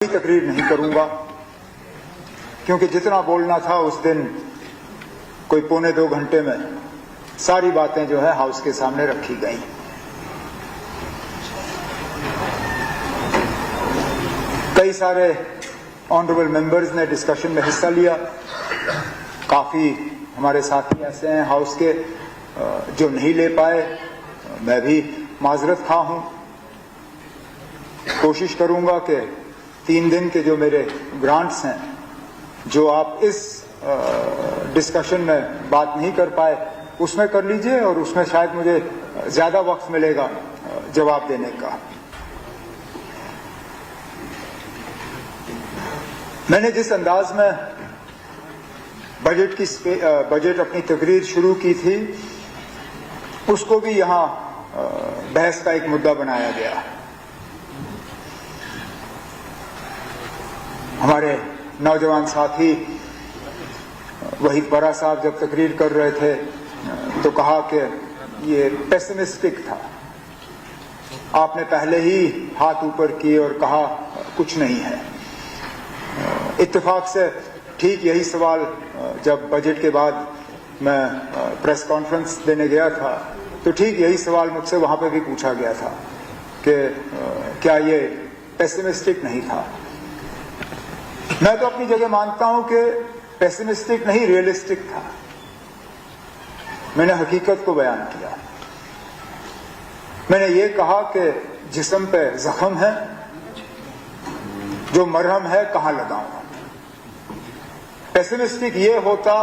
तकरीर नहीं करूंगा क्योंकि जितना बोलना था उस दिन कोई 1.25 घंटे में सारी बातें जो है हाउस के सामने रखी गई। कई सारे ऑनरेबल मेंबर्स ने डिस्कशन में हिस्सा लिया। काफी हमारे साथी ऐसे हैं हाउस के जो नहीं ले पाए। मैं भी माजरत खा हूं। कोशिश करूंगा कि 3 दिन के जो मेरे ग्रांट्स हैं, जो आप इस डिस्कशन में बात नहीं कर पाए, उसमें कर लीजिए और उसमें शायद मुझे ज्यादा वक्त मिलेगा जवाब देने का। मैंने जिस अंदाज में बजट अपनी तकरीर शुरू की थी, उसको भी यहां बहस का एक मुद्दा बनाया गया। हमारे नौजवान साथी वहीद बरा साहब जब तकरीर कर रहे थे तो कहा कि ये पेसिमिस्टिक था। आपने पहले ही हाथ ऊपर किए और कहा कुछ नहीं है। इत्तेफाक से ठीक यही सवाल जब बजट के बाद मैं प्रेस कॉन्फ्रेंस देने गया था तो ठीक यही सवाल मुझसे वहां पे भी पूछा गया था कि क्या ये पेसिमिस्टिक नहीं था। मैं तो अपनी जगह मानता हूं कि पेसिमिस्टिक नहीं, रियलिस्टिक था। मैंने हकीकत को बयान किया। मैंने ये कहा कि जिस्म पे जख्म है, जो मरहम है कहां लगाऊं। पेसिमिस्टिक ये होता,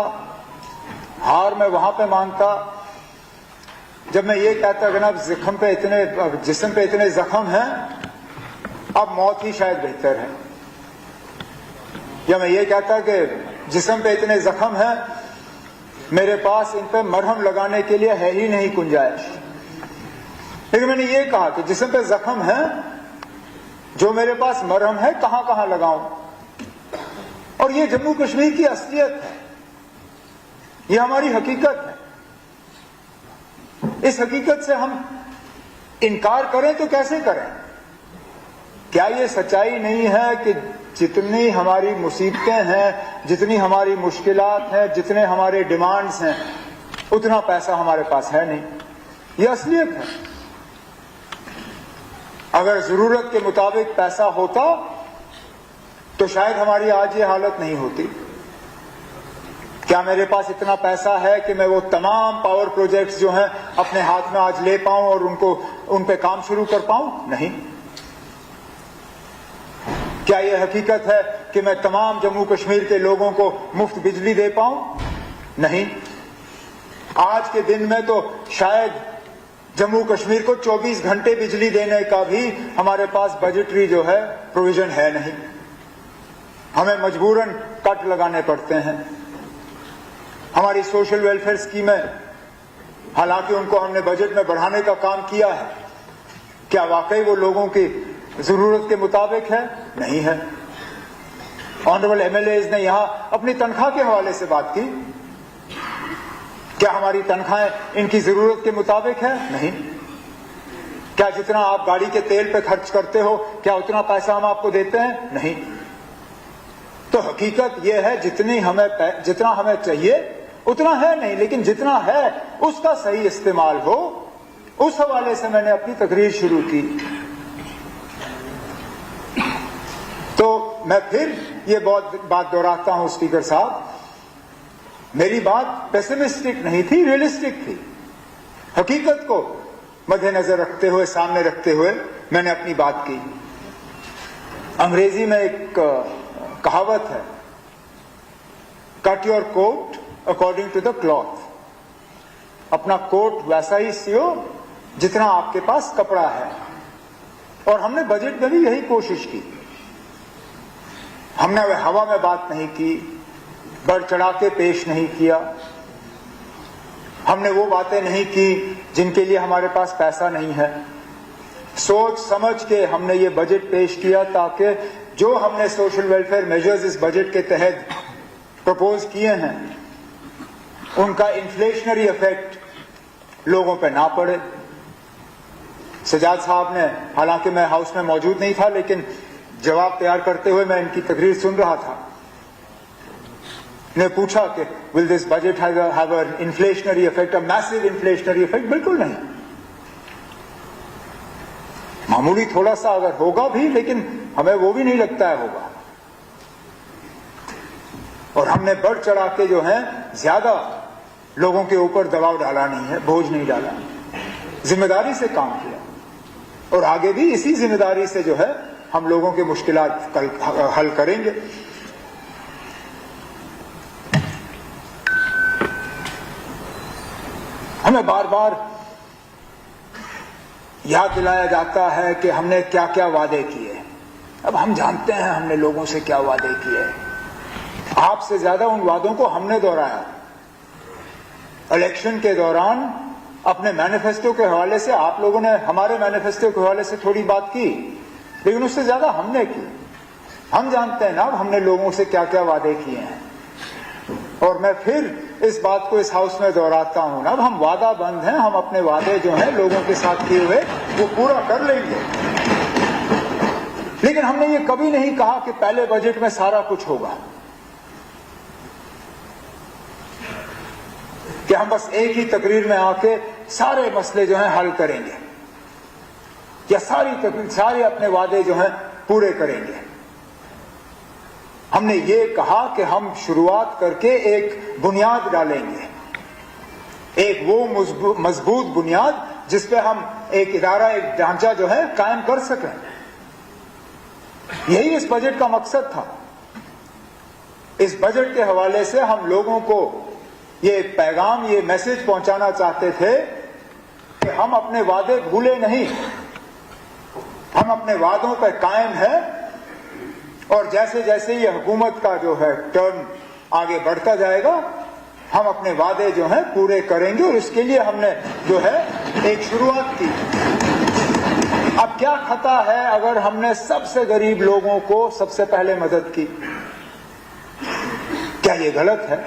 हार मैं वहां पे मानता जब मैं ये कहता कि ना जिस्म पे इतने जख्म हैं, अब मौत ही शायद बेहतर है। या मैं ये कहता कि जिस्म पे इतने जख्म हैं, मेरे पास इन पे मरहम लगाने के लिए है ही नहीं गुंजाइश। लेकिन मैंने ये कहा कि जिस्म पे जख्म है, जो मेरे पास मरहम है कहां कहां लगाऊं। और ये जम्मू कश्मीर की असलियत है, ये हमारी हकीकत है। इस हकीकत से हम इनकार करें तो कैसे करें? क्या ये सच्चाई नहीं है कि जितनी हमारी मुसीबतें हैं, जितनी हमारी मुश्किलात हैं, जितने हमारे डिमांड्स हैं, उतना पैसा हमारे पास है नहीं? ये असलियत है। अगर जरूरत के मुताबिक पैसा होता तो शायद हमारी आज ये हालत नहीं होती। क्या मेरे पास इतना पैसा है कि मैं वो तमाम पावर प्रोजेक्ट्स जो हैं अपने हाथ में आज ले पाऊं और उन पे काम शुरू कर पाऊं? नहीं। क्या यह हकीकत है कि मैं तमाम जम्मू कश्मीर के लोगों को मुफ्त बिजली दे पाऊं? नहीं। आज के दिन में तो शायद जम्मू कश्मीर को 24 घंटे बिजली देने का भी हमारे पास बजटरी जो है प्रोविजन है नहीं। हमें मजबूरन कट लगाने पड़ते हैं। हमारी सोशल वेलफेयर स्कीमें, हालांकि उनको हमने बजट में बढ़ाने का काम किया है, क्या वाकई वो लोगों की जरूरत के मुताबिक है? नहीं है। ऑनरेबल एमएलएज ने यहां अपनी तनख्वाह के हवाले से बात की। क्या हमारी तनख्वाहें इनकी जरूरत के मुताबिक है? नहीं। क्या जितना आप गाड़ी के तेल पे खर्च करते हो, क्या उतना पैसा हम आपको देते हैं? नहीं। तो हकीकत यह है जितना हमें चाहिए उतना है नहीं, लेकिन जितना है उसका सही इस्तेमाल हो, उस हवाले से मैंने अपनी तकरीर शुरू की। तो मैं फिर ये बात दोहराता हूं स्पीकर साहब, मेरी बात पेसिमिस्टिक नहीं थी, रियलिस्टिक थी। हकीकत को मद्देनजर रखते हुए, सामने रखते हुए मैंने अपनी बात की। अंग्रेजी में एक कहावत है, cut your coat according to the cloth. अपना कोट वैसा ही सियो जितना आपके पास कपड़ा है। और हमने बजट में भी यही कोशिश की। हमने हवा में बात नहीं की, बढ़ चढ़ा के पेश नहीं किया। हमने वो बातें नहीं की जिनके लिए हमारे पास पैसा नहीं है। सोच समझ के हमने ये बजट पेश किया ताकि जो हमने सोशल वेलफेयर मेजर्स इस बजट के तहत प्रपोज किए हैं, उनका इन्फ्लेशनरी इफेक्ट लोगों पे ना पड़े। सजाद साहब ने, हालांकि मैं हाउस में मौजूद नहीं था, लेकिन जवाब तैयार करते हुए मैं इनकी तकरीर सुन रहा था। ने पूछा कि will this budget have an inflationary effect, a massive inflationary effect? बिल्कुल नहीं। मामूली थोड़ा सा अगर होगा भी, लेकिन हमें वो भी नहीं लगता है होगा। और हमने बढ़ चढ़ा के जो है ज्यादा लोगों के ऊपर दबाव डाला नहीं है, बोझ नहीं डाला, जिम्मेदारी से काम किया और आगे भी इसी जिम्मेदारी से जो है हम लोगों के मुश्किलात हल करेंगे। हमें बार बार याद दिलाया जाता है कि हमने क्या क्या वादे किए। अब हम जानते हैं हमने लोगों से क्या वादे किए। आपसे ज्यादा उन वादों को हमने दोहराया। इलेक्शन के दौरान अपने मैनिफेस्टो के हवाले से आप लोगों ने हमारे मैनिफेस्टो के हवाले से थोड़ी बात की, लेकिन उससे ज्यादा हमने की। हम जानते हैं ना अब हमने लोगों से क्या क्या वादे किए हैं। और मैं फिर इस बात को इस हाउस में दोहराता हूं ना, अब हम वादा बंद हैं। हम अपने वादे जो हैं लोगों के साथ किए हुए वो पूरा कर लेंगे। लेकिन हमने ये कभी नहीं कहा कि पहले बजट में सारा कुछ होगा, कि हम बस एक ही तकरीर में आके सारे मसले जो हैं हल करेंगे या सारे अपने वादे जो हैं पूरे करेंगे। हमने ये कहा कि हम शुरुआत करके एक बुनियाद डालेंगे, एक वो मजबूत बुनियाद जिस पे हम एक इदारा, एक ढांचा जो है कायम कर सकें। यही इस बजट का मकसद था। इस बजट के हवाले से हम लोगों को ये पैगाम, ये मैसेज पहुंचाना चाहते थे कि हम अपने वादे भूले नहीं, हम अपने वादों पर कायम हैं। और जैसे जैसे ये हुकूमत का जो है टर्म आगे बढ़ता जाएगा, हम अपने वादे जो हैं पूरे करेंगे। और इसके लिए हमने जो है एक शुरुआत की। अब क्या खता है अगर हमने सबसे गरीब लोगों को सबसे पहले मदद की? क्या ये गलत है?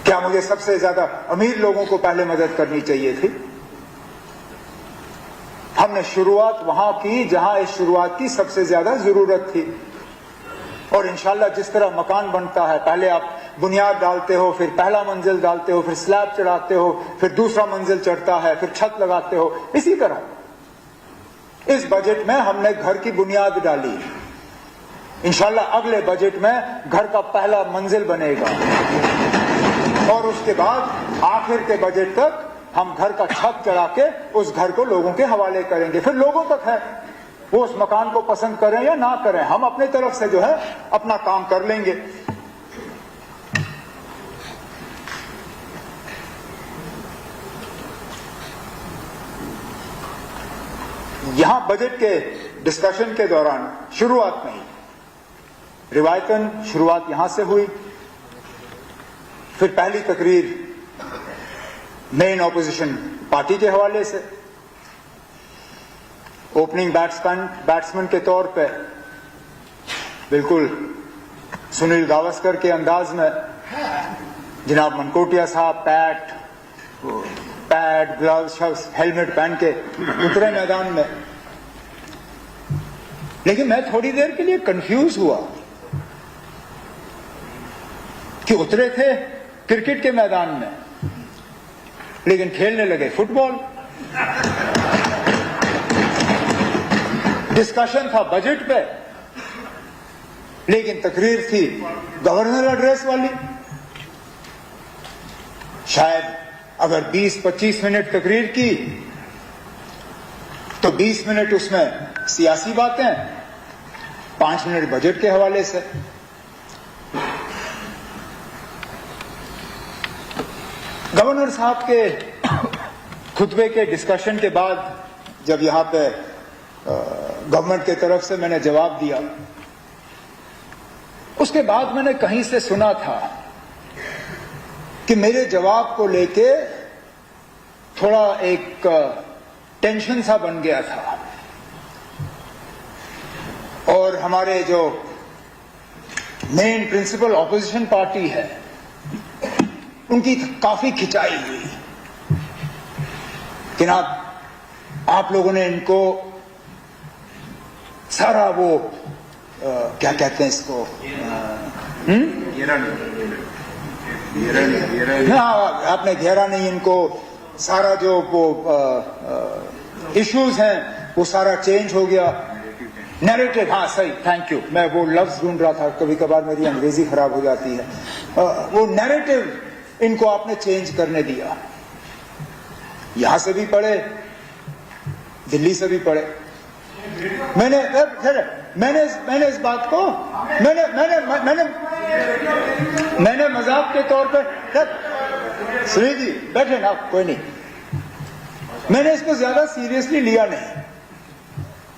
क्या मुझे सबसे ज्यादा अमीर लोगों को पहले मदद करनी चाहिए थी? हमने शुरुआत वहां की जहां इस शुरुआत की सबसे ज्यादा जरूरत थी। और इंशाल्लाह जिस तरह मकान बनता है, पहले आप बुनियाद डालते हो, फिर पहला मंजिल डालते हो, फिर स्लैब चढ़ाते हो, फिर दूसरा मंजिल चढ़ता है, फिर छत लगाते हो, इसी तरह इस बजट में हमने घर की बुनियाद डाली। इंशाल्लाह अगले बजट में घर का पहला मंजिल बनेगा और उसके बाद आखिर के बजट तक हम घर का छत चढ़ा के उस घर को लोगों के हवाले करेंगे। फिर लोगों तक है, वो उस मकान को पसंद करें या ना करें, हम अपने तरफ से जो है अपना काम कर लेंगे। यहां बजट के डिस्कशन के दौरान शुरुआत में ही रिवायतन शुरुआत यहां से हुई। फिर पहली तकरीर मेन ऑपोजिशन पार्टी के हवाले से, ओपनिंग बैट्समैन के तौर पे बिल्कुल सुनील गावस्कर के अंदाज में जनाब मनकोटिया साहब पैड ग्लव्स हेलमेट पहन के उतरे मैदान में। लेकिन मैं थोड़ी देर के लिए कंफ्यूज हुआ कि उतरे थे क्रिकेट के मैदान में लेकिन खेलने लगे फुटबॉल। डिस्कशन था बजट पे, लेकिन तकरीर थी गवर्नर एड्रेस वाली। शायद अगर 20-25 मिनट तकरीर की तो 20 मिनट उसमें सियासी बातें, 5 मिनट बजट के हवाले से। गवर्नर साहब के खुतबे के डिस्कशन के बाद जब यहां पे गवर्नमेंट के तरफ से मैंने जवाब दिया, उसके बाद मैंने कहीं से सुना था कि मेरे जवाब को लेके थोड़ा एक टेंशन सा बन गया था और हमारे जो मेन प्रिंसिपल ऑपोजिशन पार्टी है उनकी काफी खिंचाई हुई कि ना आप लोगों ने इनको सारा वो क्या कहते हैं इसको, आपने घेरा नहीं इनको, सारा जो वो इश्यूज हैं वो सारा चेंज हो गया। नैरेटिव, हाँ सही, थैंक यू, मैं वो लफ्ज ढूंढ रहा था, कभी कभार मेरी अंग्रेजी खराब हो जाती है। वो नैरेटिव इनको आपने चेंज करने दिया। यहां से भी पढ़े, दिल्ली से भी पढ़े। मैंने इस बात को मैंने मजाक के तौर पर, सुनील जी बैठे ना, कोई नहीं, मैंने इसको ज्यादा सीरियसली लिया नहीं,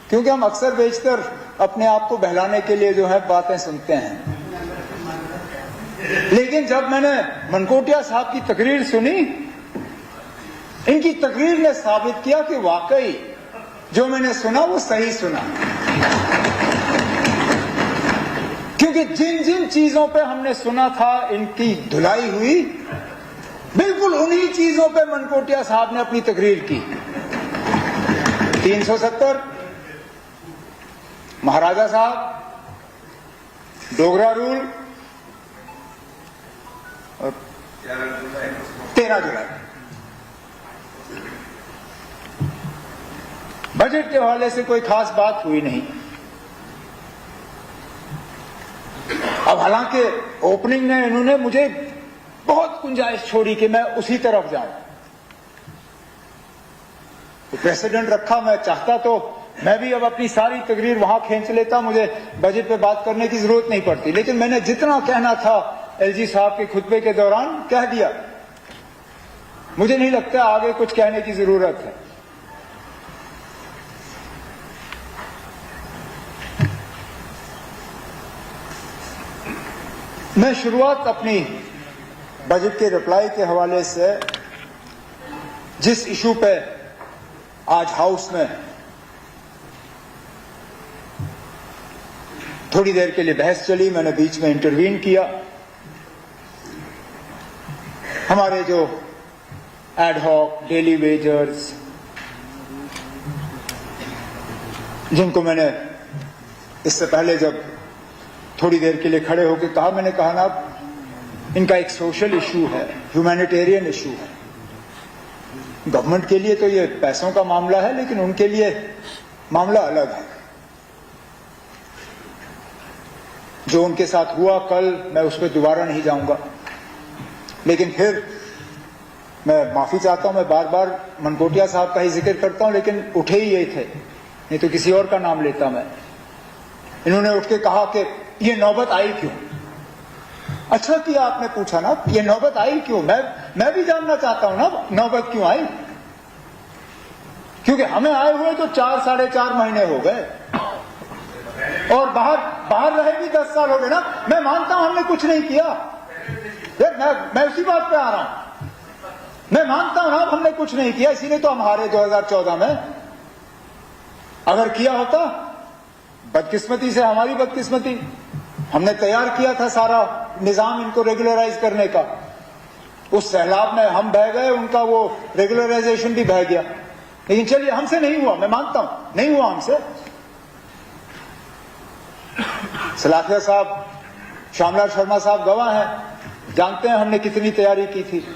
क्योंकि हम अक्सर बेशतर अपने आप को बहलाने के लिए जो है बातें सुनते हैं। लेकिन जब मैंने मनकोटिया साहब की तकरीर सुनी, इनकी तकरीर ने साबित किया कि वाकई जो मैंने सुना वो सही सुना। क्योंकि जिन जिन चीजों पे हमने सुना था इनकी धुलाई हुई, बिल्कुल उन्हीं चीजों पे मनकोटिया साहब ने अपनी तकरीर की। 370, महाराजा साहब, डोगरा रूल, 13 जुलाई। बजट के हवाले से कोई खास बात हुई नहीं। अब हालांकि ओपनिंग में इन्होंने मुझे बहुत गुंजाइश छोड़ी कि मैं उसी तरफ जाऊं, तो प्रेसिडेंट रखा, मैं चाहता तो मैं भी अब अपनी सारी तकरीर वहां खींच लेता, मुझे बजट पे बात करने की जरूरत नहीं पड़ती। लेकिन मैंने जितना कहना था एलजी साहब के खुतबे के दौरान कह दिया। मुझे नहीं लगता आगे कुछ कहने की जरूरत है। मैं शुरुआत अपनी बजट के रिप्लाई के हवाले से जिस इशू पे आज हाउस में थोड़ी देर के लिए बहस चली, मैंने बीच में इंटरवीन किया। हमारे जो एडहॉक डेली वेजर्स, जिनको मैंने इससे पहले जब थोड़ी देर के लिए खड़े होकर कहा, मैंने कहा ना इनका एक सोशल इशू है, ह्यूमैनिटेरियन इशू है। गवर्नमेंट के लिए तो ये पैसों का मामला है, लेकिन उनके लिए मामला अलग है। जो उनके साथ हुआ कल, मैं उस पर दोबारा नहीं जाऊंगा। लेकिन फिर मैं माफी चाहता हूं, मैं बार बार मनकोटिया साहब का ही जिक्र करता हूं, लेकिन उठे ही ये थे, नहीं तो किसी और का नाम लेता मैं। इन्होंने उठ के कहा कि ये नौबत आई क्यों। अच्छा किया आपने पूछा ना, ये नौबत आई क्यों। मैं भी जानना चाहता हूं ना नौबत क्यों आई। क्योंकि हमें आए हुए तो 4-4.5 महीने हो गए, और बाहर रहे भी 10 साल हो गए ना। मैं मानता हूं हमने कुछ नहीं किया, मैं उसी बात पे आ रहा हूं। मैं मानता हूं ना हमने कुछ नहीं किया, इसीलिए तो हम हारे 2014 में। अगर किया होता, बदकिस्मती से हमारी बदकिस्मती, हमने तैयार किया था सारा निजाम इनको रेगुलराइज करने का। उस सैलाब में हम बह गए, उनका वो रेगुलराइजेशन भी बह गया। लेकिन चलिए, हमसे नहीं हुआ, मैं मानता हूं नहीं हुआ हमसे। सलाखिया साहब, श्यामलाल शर्मा साहब गवाह हैं, जानते हैं हमने कितनी तैयारी की थी।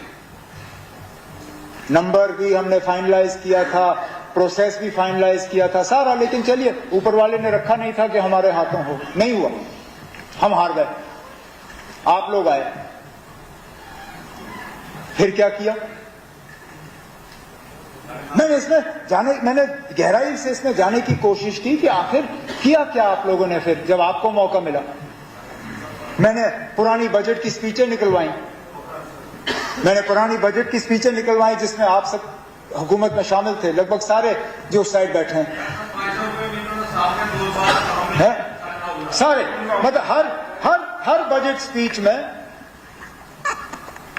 नंबर भी हमने फाइनलाइज किया था, प्रोसेस भी फाइनलाइज किया था सारा। लेकिन चलिए, ऊपर वाले ने रखा नहीं था कि हमारे हाथों हो, नहीं हुआ, हम हार गए। आप लोग आए, फिर क्या किया। मैंने गहराई से इसमें जाने की कोशिश की कि आखिर किया क्या आप लोगों ने। फिर जब आपको मौका मिला, मैंने पुरानी बजट की स्पीचें निकलवाई, जिसमें आप सब हुकूमत में शामिल थे, लगभग सारे जो उस साइड बैठे हैं सारे। मतलब हर बजट स्पीच में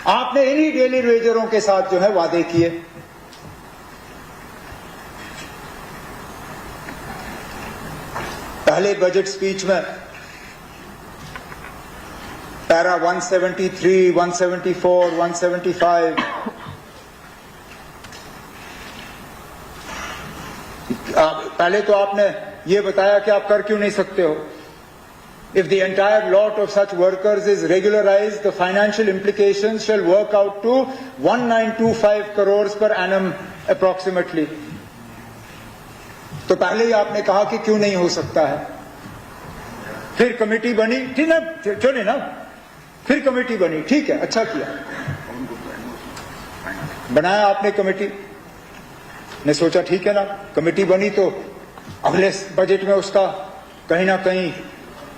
आपने इन्हीं डेली वेजरों के साथ जो है वादे किए। पहले बजट स्पीच में पैरा 173, 174, 175 पहले तो आपने ये बताया कि आप कर क्यों नहीं सकते हो। If the entire lot of such workers is regularized, the financial implications shall work out to 1925 crores per annum approximately. तो पहले ही आपने कहा कि क्यों नहीं हो सकता है। फिर कमेटी बनी, ठीक ना, चले ना, फिर कमेटी बनी, ठीक है, अच्छा किया, बनाया आपने कमेटी ने, सोचा ठीक है ना, कमेटी बनी तो अगले बजट में उसका कहीं ना कहीं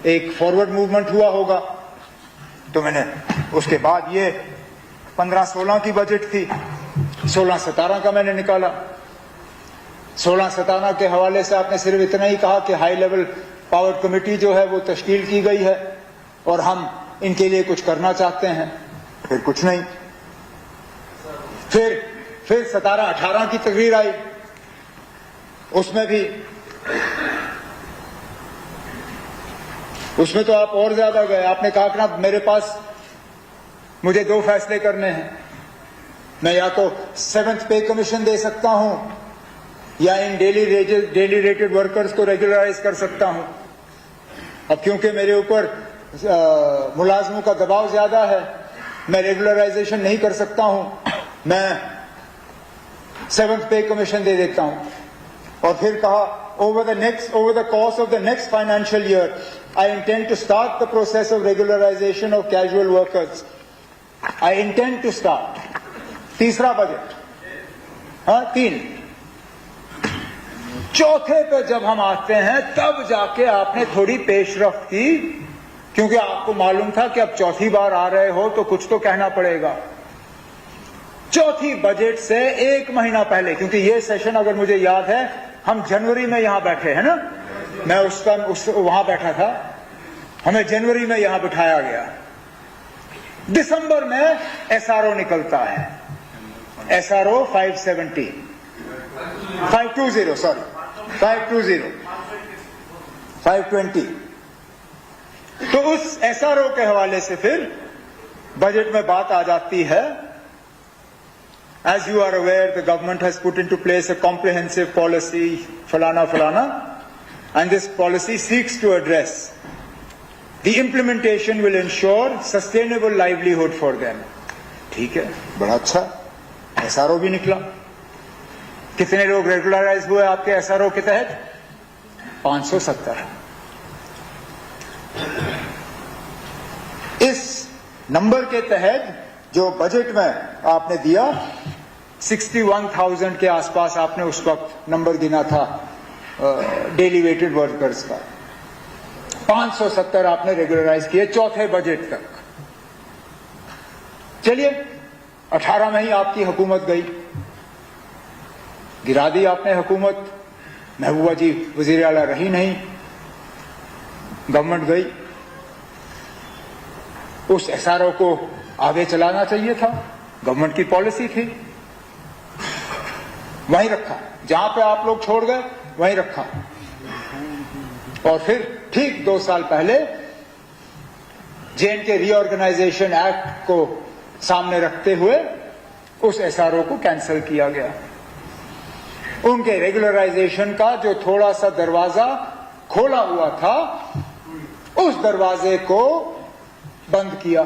एक फॉरवर्ड मूवमेंट हुआ होगा। तो मैंने उसके बाद ये 15-16 की बजट थी, 16-17 का मैंने निकाला। 16-17 के हवाले से आपने सिर्फ इतना ही कहा कि हाई लेवल पावर कमेटी जो है वो तश्कील की गई है और हम इनके लिए कुछ करना चाहते हैं, फिर कुछ नहीं। फिर 17-18 की तकरीर आई, उसमें तो आप और ज्यादा गए। आपने कहा कि ना मेरे पास मुझे 2 फैसले करने हैं, मैं या तो 7th पे कमीशन दे सकता हूं या इन डेली रेटेड वर्कर्स को रेगुलराइज कर सकता हूं। अब क्योंकि मेरे ऊपर मुलाजमों का दबाव ज्यादा है, मैं रेगुलराइजेशन नहीं कर सकता हूं, मैं 7th पे कमीशन दे देता हूं। और फिर कहा over the course of the next financial year I intend to start the process of regularization of casual workers. I intend to start. तीसरा बजट, हाँ 3। चौथे पे जब हम आते हैं तब जाके आपने थोड़ी पेशरफ्त की, क्योंकि आपको मालूम था कि अब चौथी बार आ रहे हो तो कुछ तो कहना पड़ेगा। चौथी बजट से 1 महीना पहले, क्योंकि ये सेशन अगर मुझे याद है हम जनवरी में यहां बैठे हैं ना, मैं उस टाइम वहां बैठा था, हमें जनवरी में यहां बिठाया गया। दिसंबर में एसआरओ निकलता है, एसआरओ 520 तो उस एसआरओ के हवाले से फिर बजट में बात आ जाती है। As you are aware, the government has put into place a comprehensive policy, falana, and this policy seeks to address the implementation will ensure sustainable livelihood for them. ठीक है, बड़ा अच्छा, एसआरओ भी निकला। कितने लोग रेगुलराइज हुए आपके एसआरओ के तहत? 570। इस नंबर के तहत जो बजट में आपने दिया 61,000 के आसपास आपने उस वक्त नंबर गिना था डेली वेटेड वर्कर्स का। 570 आपने रेगुलराइज किए चौथे बजट तक। चलिए 18 में ही आपकी हुकूमत गई, गिरा दी आपने हुकूमत, महबूबा जी वजीर आला रही नहीं, गवर्नमेंट गई। उस एसआरओ को आगे चलाना चाहिए था, गवर्नमेंट की पॉलिसी थी, वहीं रखा, जहां पे आप लोग छोड़ गए वहीं रखा। और फिर ठीक 2 साल पहले जेएनके रीऑर्गेनाइजेशन एक्ट को सामने रखते हुए उस एसआरओ को कैंसिल किया गया। उनके रेगुलराइजेशन का जो थोड़ा सा दरवाजा खोला हुआ था, उस दरवाजे को बंद किया।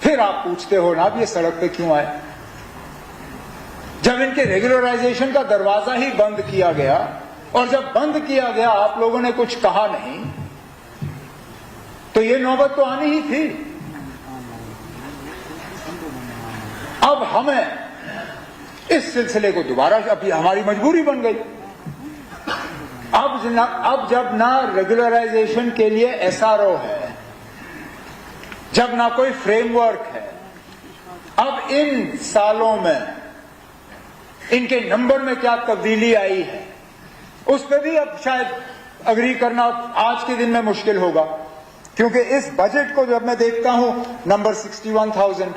फिर आप पूछते हो ना, अब ये सड़क पे क्यों आए? जब इनके रेगुलराइजेशन का दरवाजा ही बंद किया गया, और जब बंद किया गया आप लोगों ने कुछ कहा नहीं, तो ये नौबत तो आनी ही थी। अब हमें इस सिलसिले को दोबारा, अभी हमारी मजबूरी बन गई। अब जब ना रेगुलराइजेशन के लिए एसआरओ है, जब ना कोई फ्रेमवर्क है, अब इन सालों में इनके नंबर में क्या तब्दीली आई है उस पर भी अब शायद अग्री करना आज के दिन में मुश्किल होगा, क्योंकि इस बजट को जब मैं देखता हूं नंबर 61,000,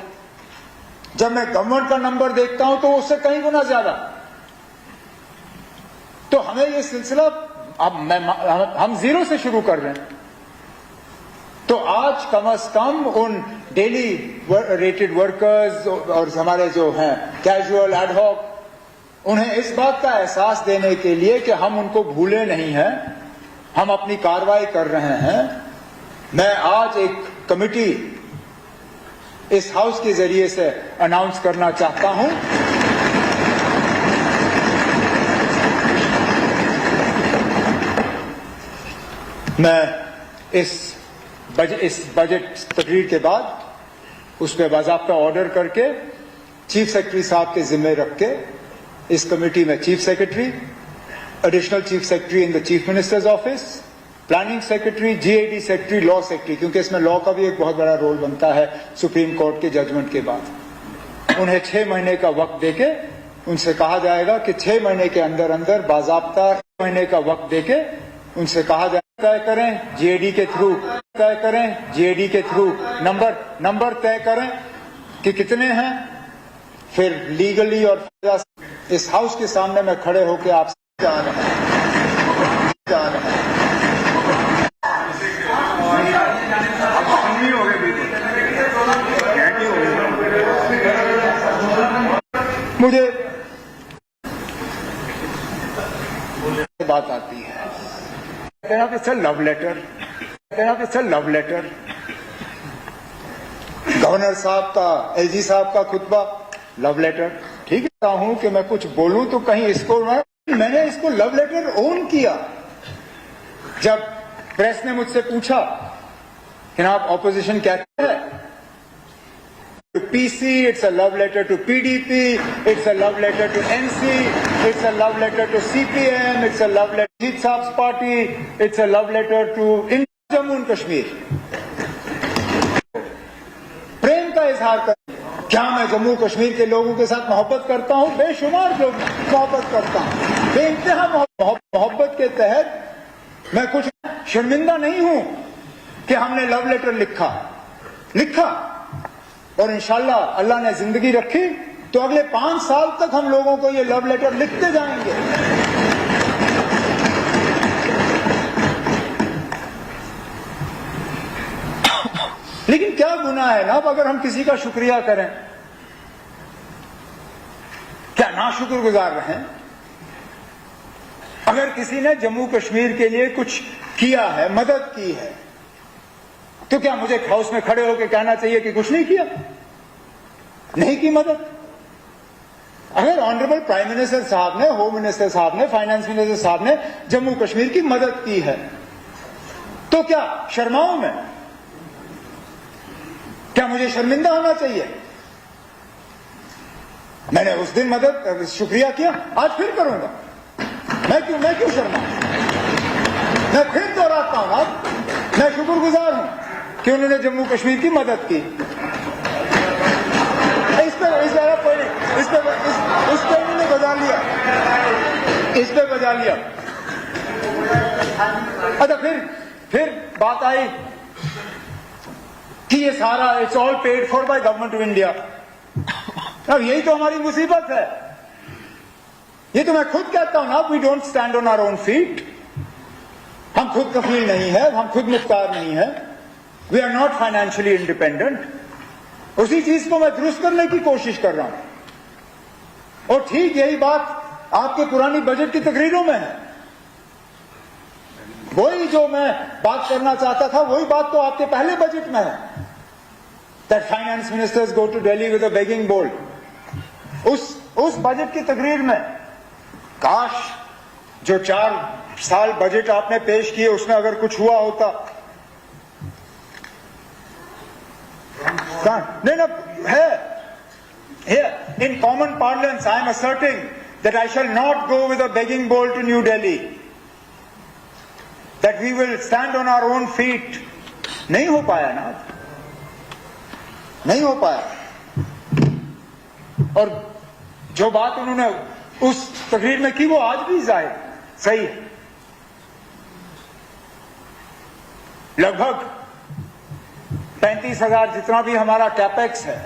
जब मैं गवर्नमेंट का नंबर देखता हूं तो उससे कहीं गुना ज्यादा। तो हमें ये सिलसिला अब हम जीरो से शुरू कर रहे हैं। तो आज कम से कम उन डेली रेटेड वर्कर्स और हमारे जो हैं कैजुअल एडहॉक, उन्हें इस बात का एहसास देने के लिए कि हम उनको भूले नहीं हैं, हम अपनी कार्रवाई कर रहे हैं, मैं आज एक कमिटी इस हाउस के जरिए से अनाउंस करना चाहता हूं। मैं इस बजट तकरीर के बाद उस पर बाज़ाब्ता ऑर्डर करके चीफ सेक्रेटरी साहब के जिम्मे रख के इस कमेटी में chief secretary, additional chief secretary in the chief minister's office, planning secretary, GAD secretary, law secretary, क्योंकि इसमें लॉ का भी एक बहुत बड़ा रोल बनता है सुप्रीम कोर्ट के जजमेंट के बाद। उन्हें 6 महीने का वक्त देके उनसे कहा जाएगा कि 6 महीने के अंदर अंदर बाज़ाब्ता महीने का वक्त देके उनसे कहा जाएगा तय करें जीएडी के थ्रू, तय करें जीएडी के थ्रू नंबर तय करें कि कितने हैं, फिर लीगली और इस हाउस के सामने मैं खड़े होकर आपसे जा रहा हूं। मुझे बात आती है, कहना कि सर लव लेटर, कहना कि सर लव लेटर, गवर्नर साहब का, एलजी साहब का खुतबा लव लेटर। ठीक है हूं कि मैं कुछ बोलूं तो कहीं इसको मैंने इसको लव लेटर ओन किया। जब प्रेस ने मुझसे पूछा कि आप ऑपोजिशन क्या है, to PC, it's a love letter to PDP, it's a love letter to NC, it's a love letter to CPM, it's a love letter to Jeet Saab's party, it's a love letter to Jammu and Kashmir. प्रेम का इजहार कर, क्या मैं जम्मू कश्मीर के लोगों के साथ मोहब्बत करता हूं? बेशुमार लोग मोहब्बत करता हूं, बेइंतहा मोहब्बत के तहत मैं कुछ शर्मिंदा नहीं हूं कि हमने लव लेटर लिखा और इंशाल्लाह अल्लाह ने जिंदगी रखी तो अगले 5 साल तक हम लोगों को ये लव लेटर लिखते जाएंगे। लेकिन क्या गुनाह है ना अगर हम किसी का शुक्रिया करें? क्या नाशुक्रगुजार रहें? अगर किसी ने जम्मू कश्मीर के लिए कुछ किया है, मदद की है, तो क्या मुझे हाउस में खड़े होकर कहना चाहिए कि कुछ नहीं किया, नहीं की मदद? अगर ऑनरेबल प्राइम मिनिस्टर साहब ने, होम मिनिस्टर साहब ने, फाइनेंस मिनिस्टर साहब ने जम्मू कश्मीर की मदद की है तो क्या शर्माऊं मैं? क्या मुझे शर्मिंदा होना चाहिए? मैंने उस दिन मदद शुक्रिया किया, आज फिर करूंगा। मैं क्यों शर्माऊं? मैं फिर दोहराता हूं, आज मैं शुक्रगुजार हूं कि उन्होंने जम्मू कश्मीर की मदद की। इस पे उन्होंने बजा लिया। अच्छा फिर बात आई कि ये सारा it's all paid for by government of India. अब यही तो हमारी मुसीबत है, ये तो मैं खुद कहता हूं ना, we don't stand on our own feet. हम खुद कफील नहीं है, हम खुद मुख्तार नहीं है, we are not financially independent. उसी चीज को मैं दुरुस्त करने की कोशिश कर रहा हूं। और ठीक यही बात आपके पुरानी बजट की तकरीरों में है। वही जो मैं बात करना चाहता था, वही बात तो आपके पहले बजट में है, that finance ministers go to Delhi with a begging bowl. उस बजट की तकरीर में काश जो 4 साल बजट आपने पेश किए उसमें अगर कुछ हुआ होता। नहीं ना है। Here, in common parlance, I am asserting that I shall not go with a begging bowl to New Delhi. That we will stand on our own feet. नहीं हो पाया ना, नहीं हो पाया। और जो बात उन्होंने उस तकरीर में की वो आज भी जाहिर सही है। लगभग 35,000 जितना भी हमारा कैपेक्स है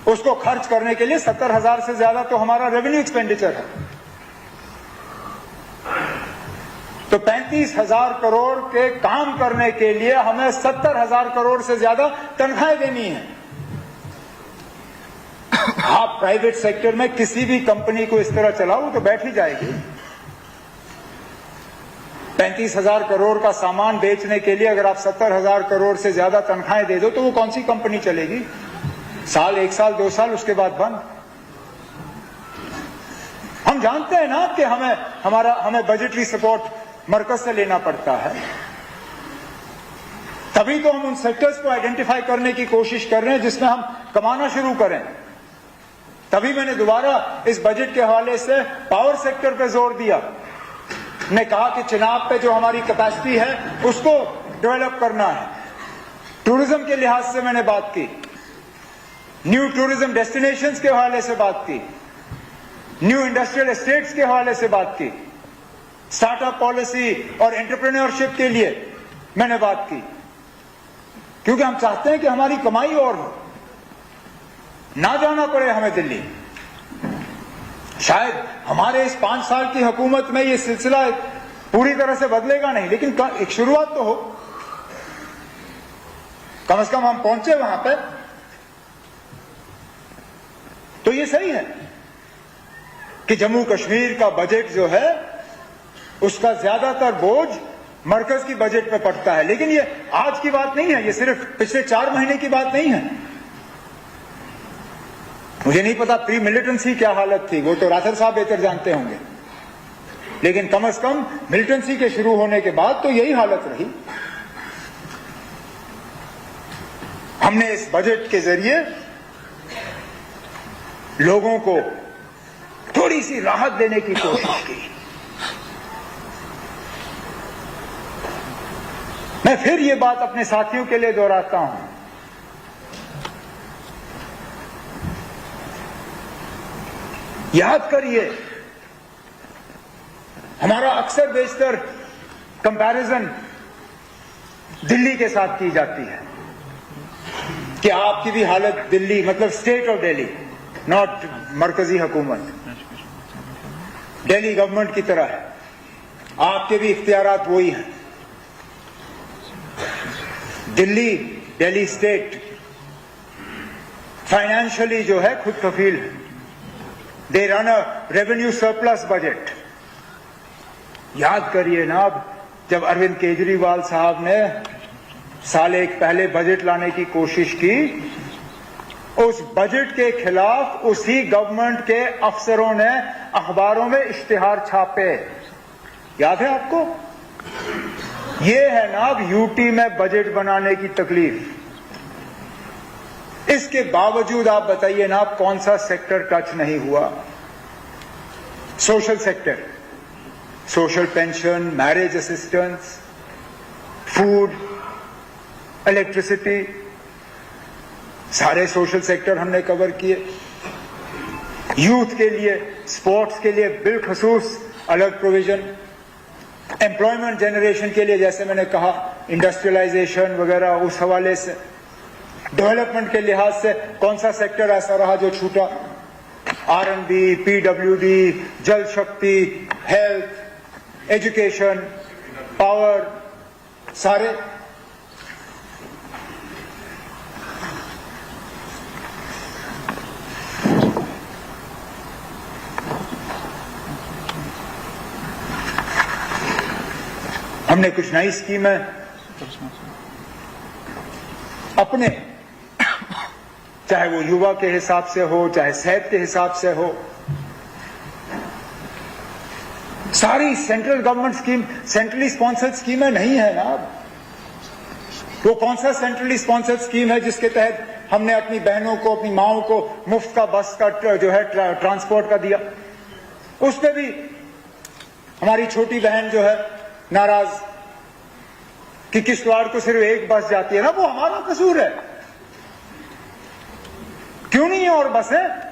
उसको खर्च करने के लिए 70,000 से ज्यादा तो हमारा रेवेन्यू एक्सपेंडिचर है। तो 35,000 करोड़ के काम करने के लिए हमें 70,000 करोड़ से ज्यादा तनख्वाहें देनी है। आप प्राइवेट सेक्टर में किसी भी कंपनी को इस तरह चलाओ तो बैठ ही जाएगी। 35,000 करोड़ का सामान बेचने के लिए अगर आप 70,000 करोड़ से ज्यादा तनख्वाहें दे दो तो वो कौन सी कंपनी चलेगी? साल, 1 साल, 2 साल, उसके बाद बंद। हम जानते हैं ना कि हमें बजटरी सपोर्ट मरकज से लेना पड़ता है, तभी तो हम उन सेक्टर्स को आइडेंटिफाई करने की कोशिश कर रहे हैं जिसमें हम कमाना शुरू करें। तभी मैंने दोबारा इस बजट के हवाले से पावर सेक्टर पे जोर दिया। मैं कहा कि चिनाब पे जो हमारी कैपेसिटी है उसको डेवलप करना है। टूरिज्म के लिहाज से मैंने बात की, न्यू टूरिज्म डेस्टिनेशंस के हवाले से बात की, न्यू इंडस्ट्रियल एस्टेट्स के हवाले से बात की, स्टार्टअप पॉलिसी और एंटरप्रेन्योरशिप के लिए मैंने बात की, क्योंकि हम चाहते हैं कि हमारी कमाई और हो, ना जाना पड़े हमें दिल्ली। शायद हमारे इस 5 साल की हुकूमत में ये सिलसिला पूरी तरह से बदलेगा नहीं, लेकिन एक शुरुआत तो हो, कम से कम हम पहुंचे वहां पे, तो ये सही है कि जम्मू कश्मीर का बजट जो है उसका ज्यादातर बोझ मरकज की बजट पे पड़ता है। लेकिन ये आज की बात नहीं है, ये सिर्फ पिछले 4 महीने की बात नहीं है। मुझे नहीं पता प्री मिलिटेंसी क्या हालत थी, वो तो राठौर साहब बेहतर जानते होंगे, लेकिन कम से कम मिलिटेंसी के शुरू होने के बाद तो यही हालत रही। हमने इस बजट के जरिए लोगों को थोड़ी सी राहत देने की कोशिश की। मैं फिर ये बात अपने साथियों के लिए दोहराता हूं, याद करिए, हमारा अक्सर बेशतर कंपैरिजन दिल्ली के साथ की जाती है कि आपकी भी हालत दिल्ली, मतलब स्टेट ऑफ दिल्ली, नॉट मरकजी हुकूमत, दिल्ली गवर्नमेंट की तरह है, आपके भी इख्तियारात वही हैं। दिल्ली स्टेट फाइनेंशियली जो है खुद कफील है। They run a revenue surplus budget. याद करिए ना, अब जब अरविंद केजरीवाल साहब ने साल 1 पहले बजट लाने की कोशिश की, उस बजट के खिलाफ उसी गवर्नमेंट के अफसरों ने अखबारों में इश्तिहार छापे, याद है आपको? ये है ना अब यूटी में बजट बनाने की तकलीफ। इसके बावजूद आप बताइए ना, कौन सा सेक्टर टच नहीं हुआ? Social sector, social pension, marriage assistance, food, electricity, सारे सोशल सेक्टर हमने कवर किए। यूथ के लिए, स्पोर्ट्स के लिए बिलखसूस अलग प्रोविजन, एम्प्लॉयमेंट जनरेशन के लिए जैसे मैंने कहा इंडस्ट्रियलाइजेशन वगैरह, उस हवाले से डेवलपमेंट के लिहाज से कौन सा सेक्टर ऐसा रहा जो छूटा? आरएनबी, पीडब्ल्यूडी, जल शक्ति, हेल्थ, एजुकेशन, पावर, सारे। हमने कुछ नई स्कीमें अपने, चाहे वो युवा के हिसाब से हो, चाहे सेहत के हिसाब से हो, सारी central government scheme, centrally sponsored स्कीमें नहीं है ना। वो कौन सा सेंट्रली स्पॉन्सर्ड स्कीम है जिसके तहत हमने अपनी बहनों को, अपनी माओं को मुफ्त का बस का जो है ट्रांसपोर्ट का दिया? उस पे भी हमारी छोटी बहन जो है नाराज कि किश्तवाड़ को सिर्फ एक बस जाती है ना। वो हमारा कसूर है? क्यों नहीं है और बसें?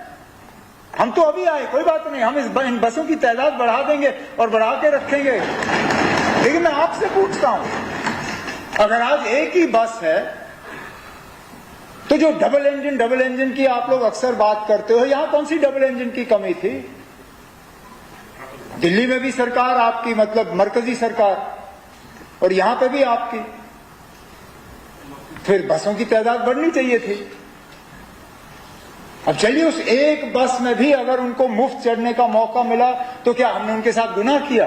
हम तो अभी आए, कोई बात नहीं, हम इन बसों की तादाद बढ़ा देंगे और बढ़ा के रखेंगे। लेकिन मैं आपसे पूछता हूं, अगर आज एक ही बस है तो जो डबल इंजन की आप लोग अक्सर बात करते हो, यहां कौन सी डबल इंजन की कमी थी? दिल्ली में भी सरकार आपकी, मतलब मरकजी सरकार, और यहां पे भी आपकी, फिर बसों की तादाद बढ़नी चाहिए थी। अब चलिए उस एक बस में भी अगर उनको मुफ्त चढ़ने का मौका मिला तो क्या हमने उनके साथ गुनाह किया?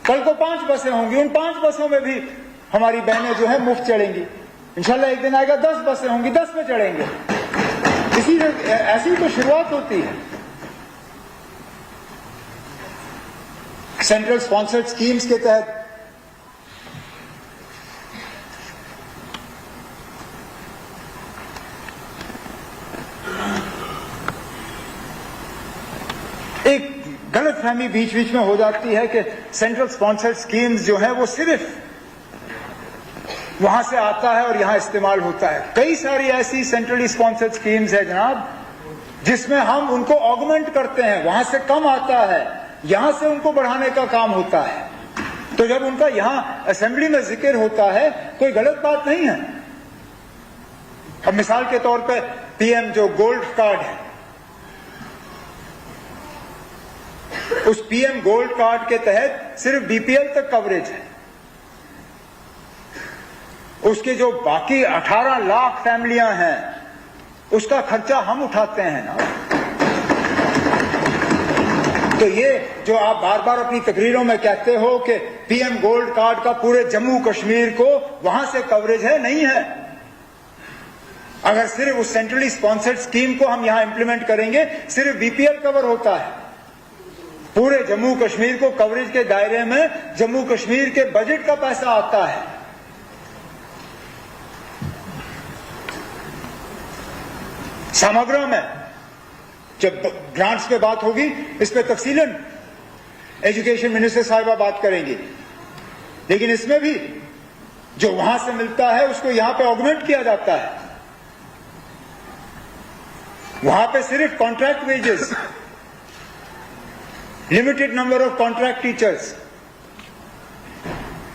कल को 5 बसें होंगी, उन 5 बसों में भी हमारी बहनें जो है मुफ्त चढ़ेंगी। इंशाल्लाह एक दिन आएगा 10 बसें होंगी, 10 में चढ़ेंगे। इसी ऐसी तो शुरुआत होती है। सेंट्रल स्पॉन्सर्ड स्कीम्स के तहत एक गलतफहमी बीच बीच में हो जाती है कि सेंट्रल स्पॉन्सर्ड स्कीम्स जो है वो सिर्फ वहां से आता है और यहां इस्तेमाल होता है। कई सारी ऐसी सेंट्रली स्पॉन्सर्ड स्कीम्स है जनाब जिसमें हम उनको ऑगमेंट करते हैं, वहां से कम आता है, यहां से उनको बढ़ाने का काम होता है। तो जब उनका यहां असेंबली में जिक्र होता है कोई गलत बात नहीं है। अब मिसाल के तौर पे पीएम जो गोल्ड कार्ड है, उस पीएम गोल्ड कार्ड के तहत सिर्फ बीपीएल तक कवरेज है। उसके जो बाकी 18 लाख फैमिलियां हैं उसका खर्चा हम उठाते हैं ना। तो ये जो आप बार बार अपनी तकरीरों में कहते हो कि पीएम गोल्ड कार्ड का पूरे जम्मू कश्मीर को वहां से कवरेज है, नहीं है। अगर सिर्फ उस सेंट्रली स्पॉन्सर्ड स्कीम को हम यहां इंप्लीमेंट करेंगे सिर्फ बीपीएल कवर होता है। पूरे जम्मू कश्मीर को कवरेज के दायरे में जम्मू कश्मीर के बजट का पैसा आता है। समग्र में जब ग्रांट्स पे बात होगी इस पे तफसीलन एजुकेशन मिनिस्टर साहिबा बात करेंगी, लेकिन इसमें भी जो वहां से मिलता है उसको यहां पे ऑगमेंट किया जाता है। वहां पे सिर्फ contract wages, limited number of contract teachers.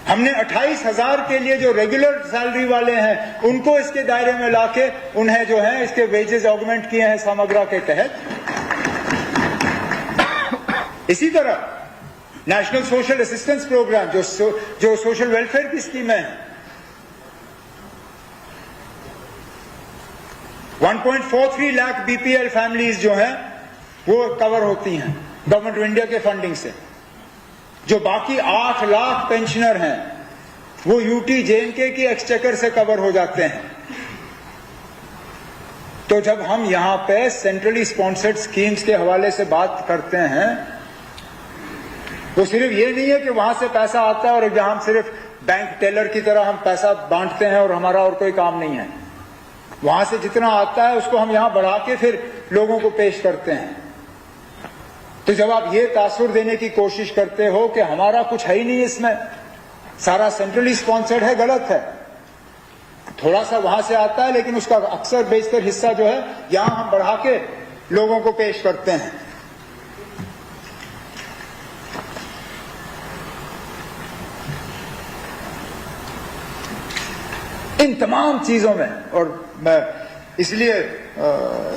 हमने 28,000 के लिए जो रेगुलर सैलरी वाले हैं उनको इसके दायरे में लाके उन्हें जो है इसके वेजेस ऑगमेंट किए हैं समग्रा के तहत। इसी तरह नेशनल सोशल असिस्टेंस प्रोग्राम जो सोशल वेलफेयर की स्कीमें हैं, 1.43 लाख बीपीएल फैमिलीज जो हैं वो कवर होती हैं गवर्नमेंट ऑफ इंडिया के फंडिंग से। जो बाकी 8 लाख पेंशनर हैं वो यूटी जेएनके की एक्सचेकर से कवर हो जाते हैं। तो जब हम यहां पे सेंट्रली स्पॉन्सर्ड स्कीम्स के हवाले से बात करते हैं वो सिर्फ ये नहीं है कि वहां से पैसा आता है और जहां हम सिर्फ बैंक टेलर की तरह हम पैसा बांटते हैं और हमारा और कोई काम नहीं है। वहां से जितना आता है उसको हम यहां बढ़ा के फिर लोगों को पेश करते हैं। तो जब आप ये तासुर देने की कोशिश करते हो कि हमारा कुछ है ही नहीं, इसमें सारा सेंट्रली स्पॉन्सर्ड है, गलत है। थोड़ा सा वहां से आता है लेकिन उसका अक्सर बेशतर हिस्सा जो है यहां हम बढ़ा के लोगों को पेश करते हैं। इन तमाम चीजों में, और मैं इसलिए